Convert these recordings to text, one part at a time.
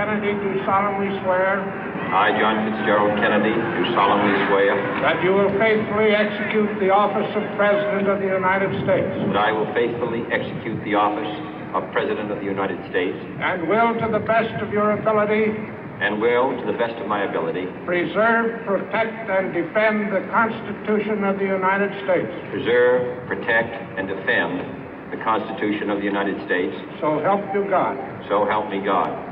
Kennedy, do solemnly swear I, John Fitzgerald Kennedy, do solemnly swear that you will faithfully execute the office of President of the United States that I will faithfully execute the office of President of the United States and will, to the best of your ability, and will, to the best of my ability, preserve, protect, and defend the Constitution of the United States. preserve, protect, and defend the Constitution of the United States. So help you God. So help me God.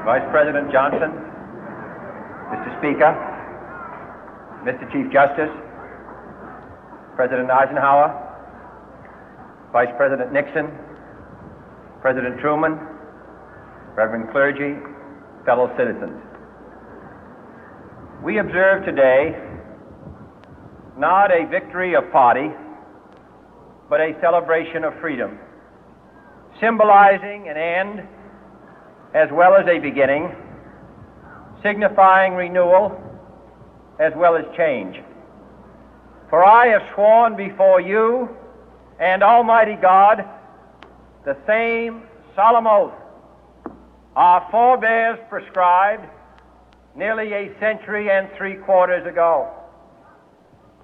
Vice President Johnson, Mr. Speaker, Mr. Chief Justice, President Eisenhower, Vice President Nixon, President Truman, Reverend clergy, fellow citizens. We observe today not a victory of party, but a celebration of freedom, symbolizing an end as well as a beginning, signifying renewal as well as change. For I have sworn before you and Almighty God the same solemn oath our forebears prescribed nearly a century and 3/4 ago.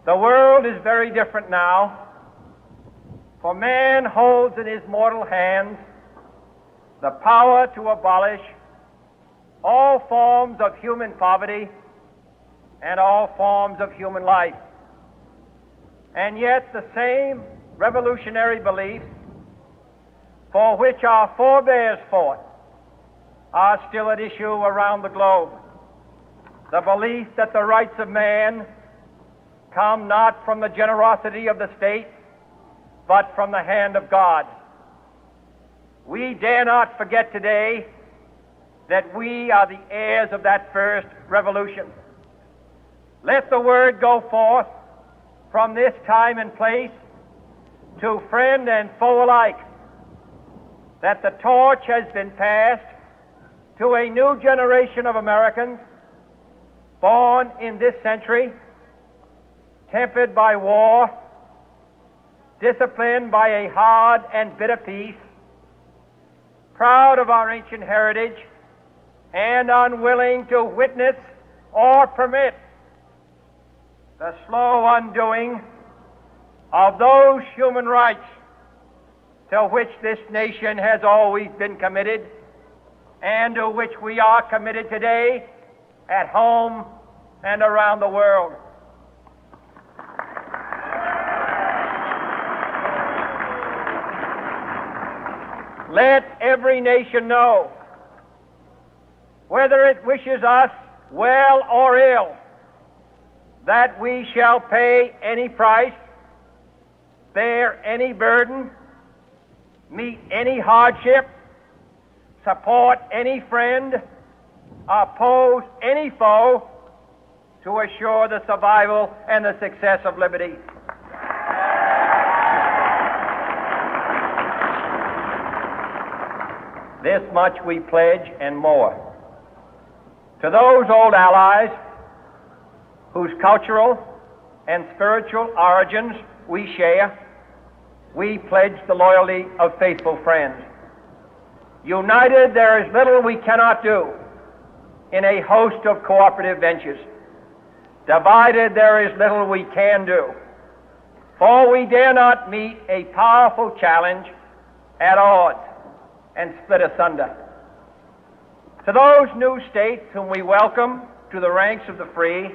The world is very different now, for man holds in his mortal hands the power to abolish all forms of human poverty and all forms of human life. And yet the same revolutionary beliefs for which our forebears fought are still at issue around the globe. The belief that the rights of man come not from the generosity of the state, but from the hand of God. We dare not forget today that we are the heirs of that first revolution. Let the word go forth from this time and place to friend and foe alike that the torch has been passed to a new generation of Americans born in this century, tempered by war, disciplined by a hard and bitter peace, proud of our ancient heritage, and unwilling to witness or permit the slow undoing of those human rights to which this nation has always been committed and to which we are committed today at home and around the world. Let every nation know, whether it wishes us well or ill, that we shall pay any price, bear any burden, meet any hardship, support any friend, oppose any foe to assure the survival and the success of liberty. This much we pledge and more. To those old allies whose cultural and spiritual origins we share, we pledge the loyalty of faithful friends. United, there is little we cannot do in a host of cooperative ventures. Divided, there is little we can do, for we dare not meet a powerful challenge at odds and split asunder. To those new states whom we welcome to the ranks of the free,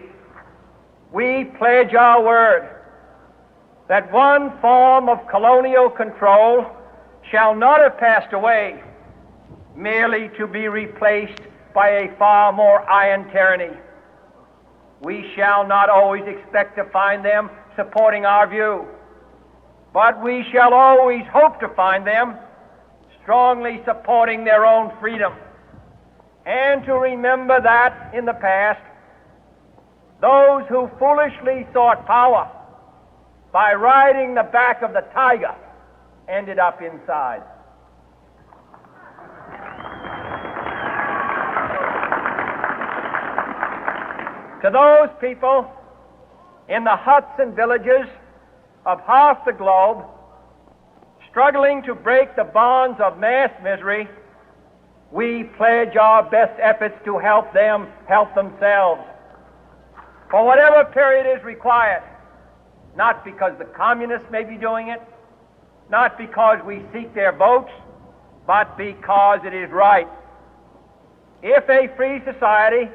we pledge our word that one form of colonial control shall not have passed away, merely to be replaced by a far more iron tyranny. We shall not always expect to find them supporting our view, but we shall always hope to find them strongly supporting their own freedom and to remember that in the past, those who foolishly sought power by riding the back of the tiger ended up inside. To those people in the huts and villages of half the globe struggling to break the bonds of mass misery, we pledge our best efforts to help them help themselves for whatever period is required, not because the communists may be doing it, not because we seek their votes, but because it is right. If a free society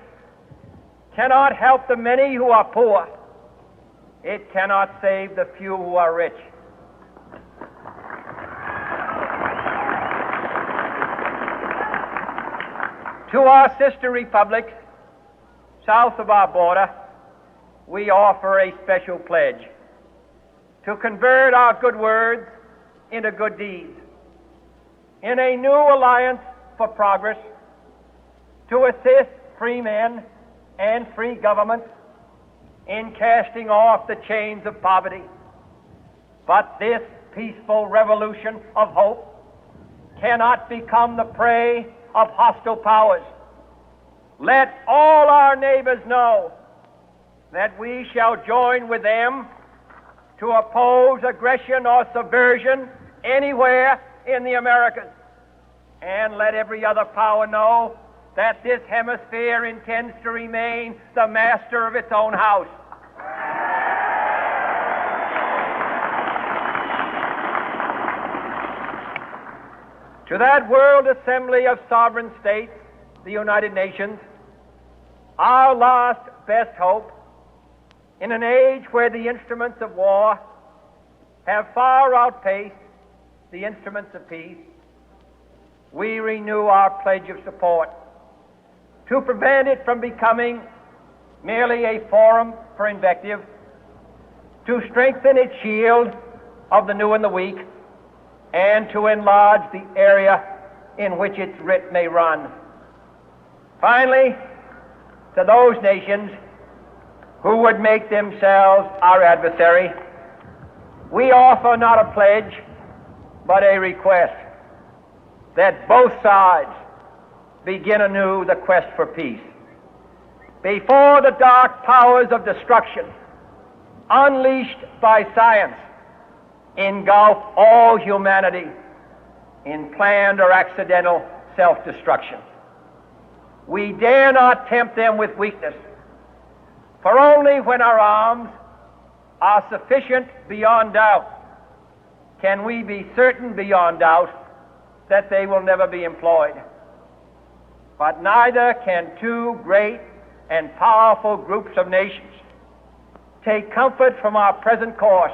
cannot help the many who are poor, it cannot save the few who are rich. To our sister republics south of our border, we offer a special pledge to convert our good words into good deeds, in a new alliance for progress, to assist free men and free governments in casting off the chains of poverty. But this peaceful revolution of hope cannot become the prey of hostile powers. Let all our neighbors know that we shall join with them to oppose aggression or subversion anywhere in the Americas. And let every other power know that this hemisphere intends to remain the master of its own house. To that World Assembly of Sovereign States, the United Nations, our last best hope, in an age where the instruments of war have far outpaced the instruments of peace, we renew our pledge of support to prevent it from becoming merely a forum for invective, to strengthen its shield of the new and the weak, and to enlarge the area in which its writ may run. Finally, to those nations who would make themselves our adversary, we offer not a pledge, but a request that both sides begin anew the quest for peace. Before the dark powers of destruction, unleashed by science, engulf all humanity in planned or accidental self-destruction, we dare not tempt them with weakness, for only when our arms are sufficient beyond doubt can we be certain beyond doubt that they will never be employed. But neither can two great and powerful groups of nations take comfort from our present course,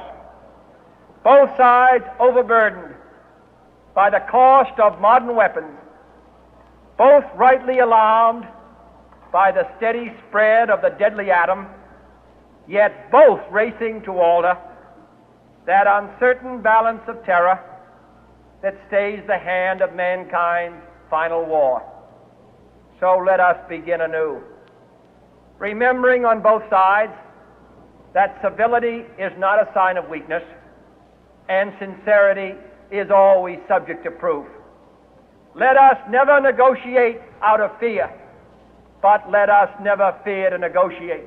both sides overburdened by the cost of modern weapons, both rightly alarmed by the steady spread of the deadly atom, yet both racing to alter that uncertain balance of terror that stays the hand of mankind's final war. So let us begin anew, remembering on both sides that civility is not a sign of weakness, and sincerity is always subject to proof. Let us never negotiate out of fear, but let us never fear to negotiate.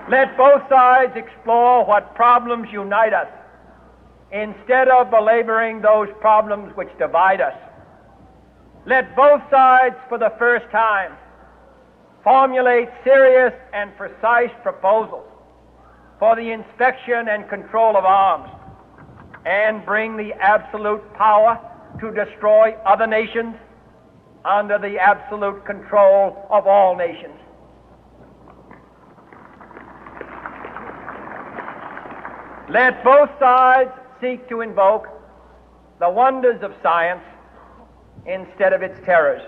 Let both sides explore what problems unite us, instead of belaboring those problems which divide us. Let both sides, for the first time, formulate serious and precise proposals for the inspection and control of arms, and bring the absolute power to destroy other nations under the absolute control of all nations. Let both sides seek to invoke the wonders of science instead of its terrors.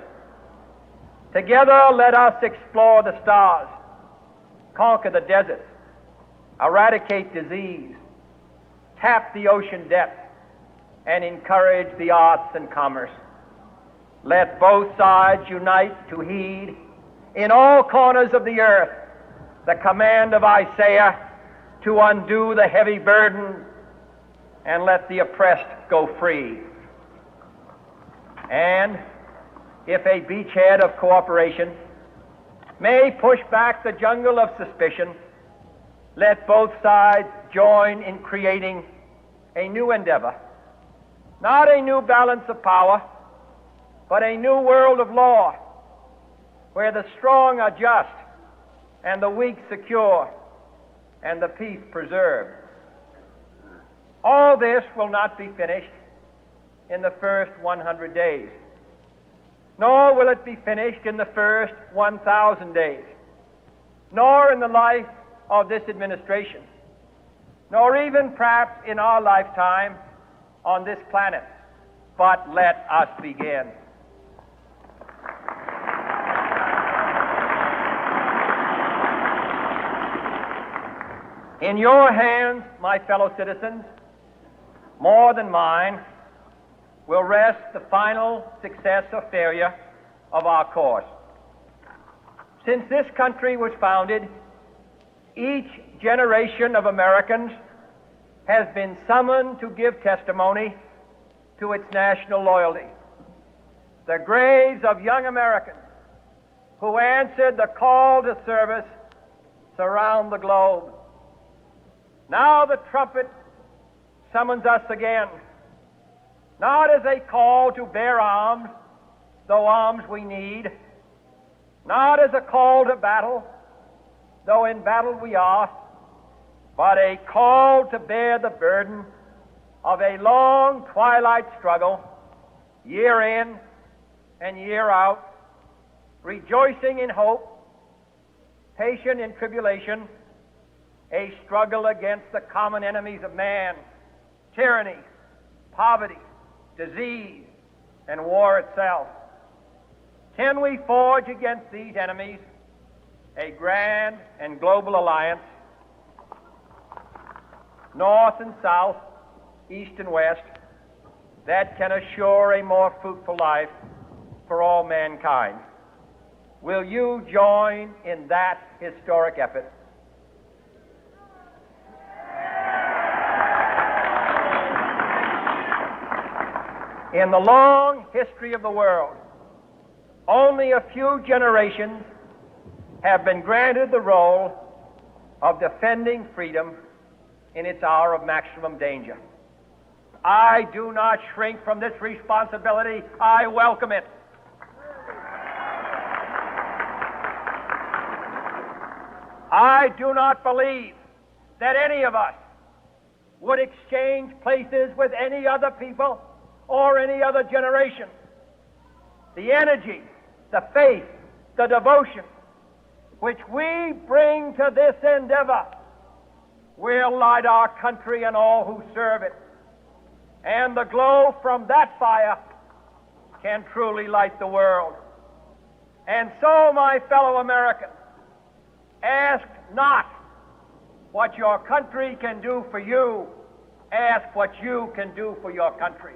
Together, let us explore the stars, conquer the deserts, eradicate disease, tap the ocean depth, and encourage the arts and commerce. Let both sides unite to heed in all corners of the earth the command of Isaiah to undo the heavy burden and let the oppressed go free. And if a beachhead of cooperation may push back the jungle of suspicion, let both sides join in creating a new endeavor, not a new balance of power, but a new world of law, where the strong are just and the weak secure and the peace preserved. All this will not be finished in the first 100 days, nor will it be finished in the first 1,000 days, nor in the life of this administration, nor even perhaps in our lifetime on this planet. But let us begin. In your hands, my fellow citizens, more than mine, will rest the final success or failure of our course. Since this country was founded, each generation of Americans has been summoned to give testimony to its national loyalty. The graves of young Americans who answered the call to service surround the globe. Now the trumpet summons us again, not as a call to bear arms, though arms we need, not as a call to battle, though in battle we are, but a call to bear the burden of a long twilight struggle, year in and year out, rejoicing in hope, patient in tribulation, a struggle against the common enemies of man, tyranny, poverty, disease, and war itself. Can we forge against these enemies a grand and global alliance, north and south, east and west, that can assure a more fruitful life for all mankind? Will you join in that historic effort? In the long history of the world, only a few generations have been granted the role of defending freedom in its hour of maximum danger. I do not shrink from this responsibility. I welcome it. I do not believe that any of us would exchange places with any other people or any other generation. The energy, the faith, the devotion which we bring to this endeavor will light our country and all who serve it. And the glow from that fire can truly light the world. And so, my fellow Americans, ask not what your country can do for you, ask what you can do for your country.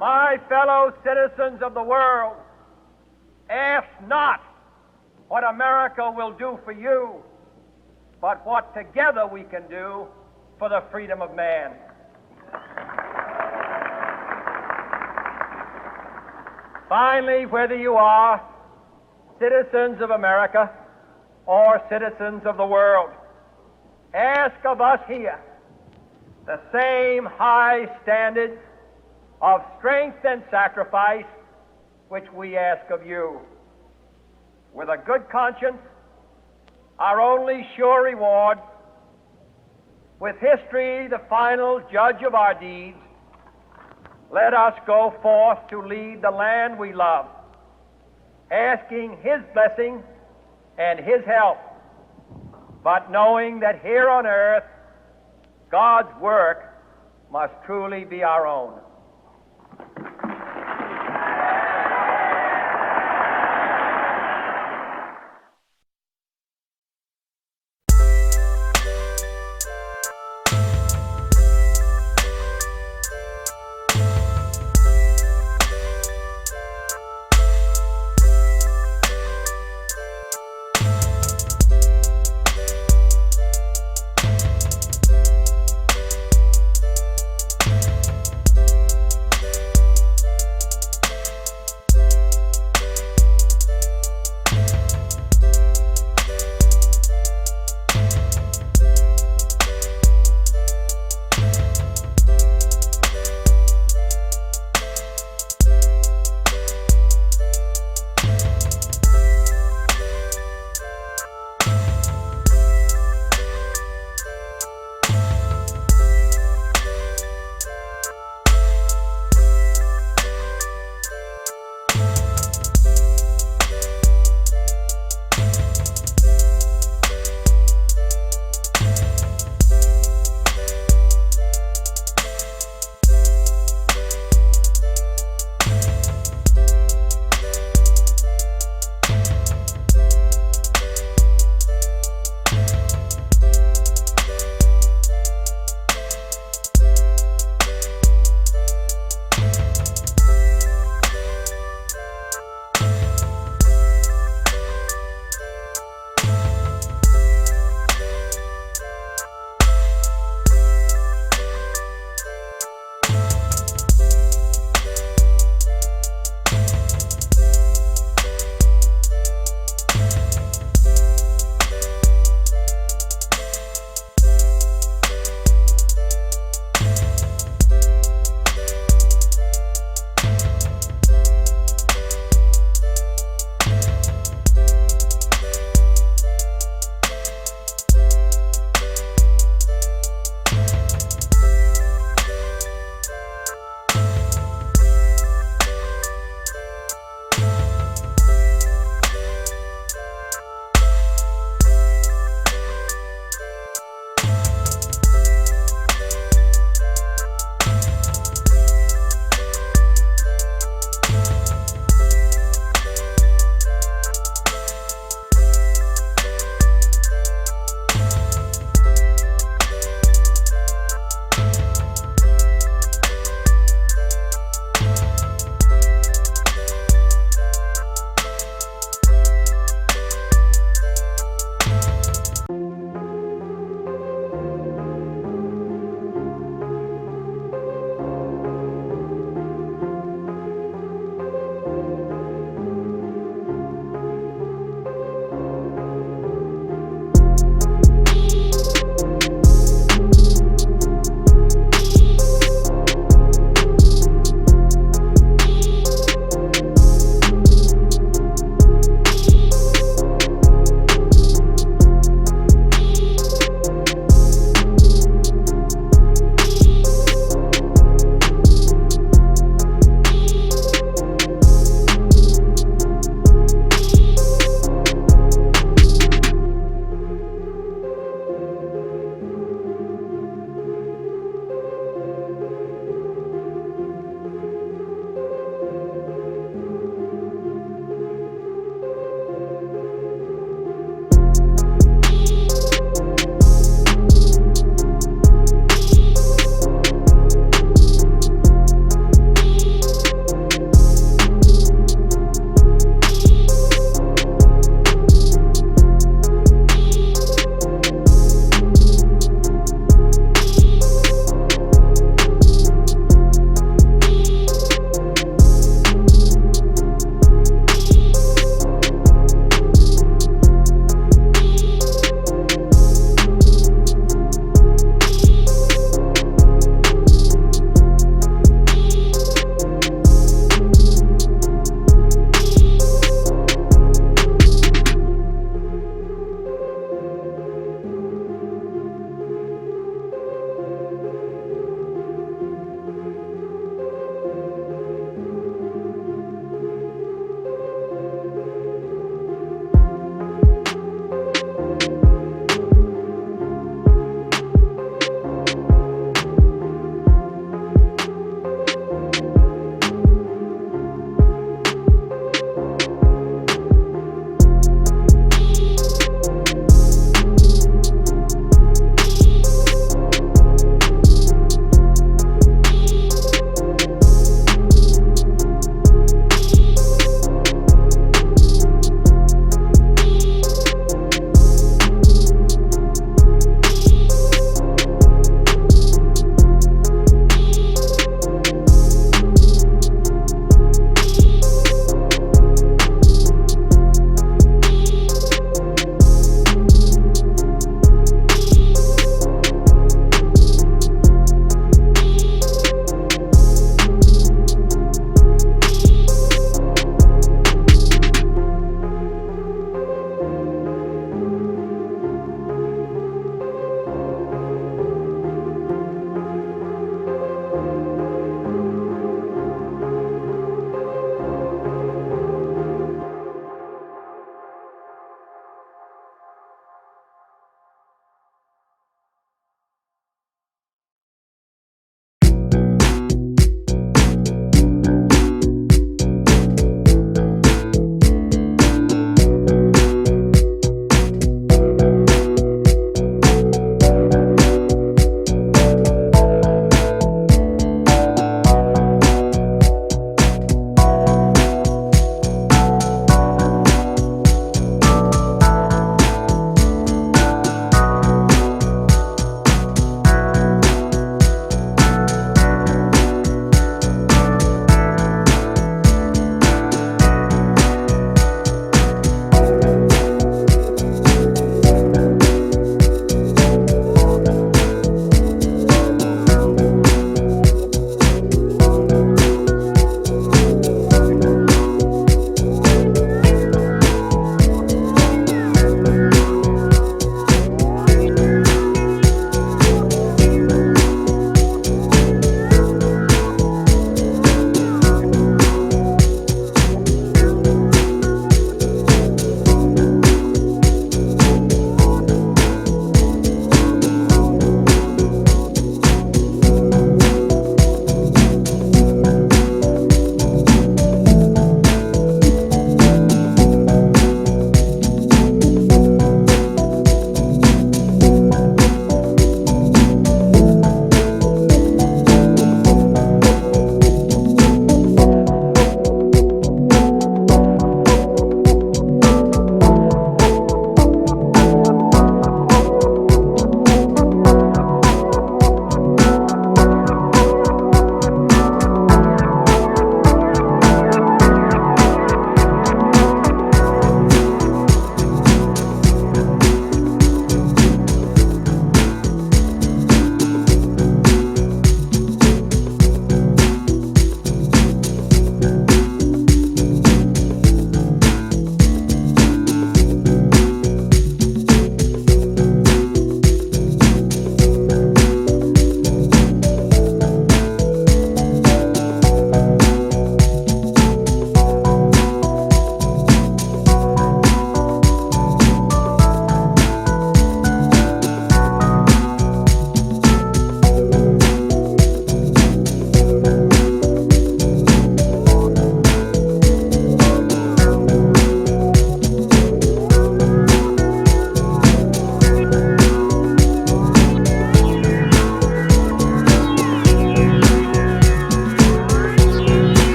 My fellow citizens of the world, ask not what America will do for you, but what together we can do for the freedom of man. Finally, whether you are citizens of America or citizens of the world, ask of us here the same high standards of strength and sacrifice which we ask of you. With a good conscience, our only sure reward, with history the final judge of our deeds, let us go forth to lead the land we love, asking His blessing and His help, but knowing that here on earth God's work must truly be our own.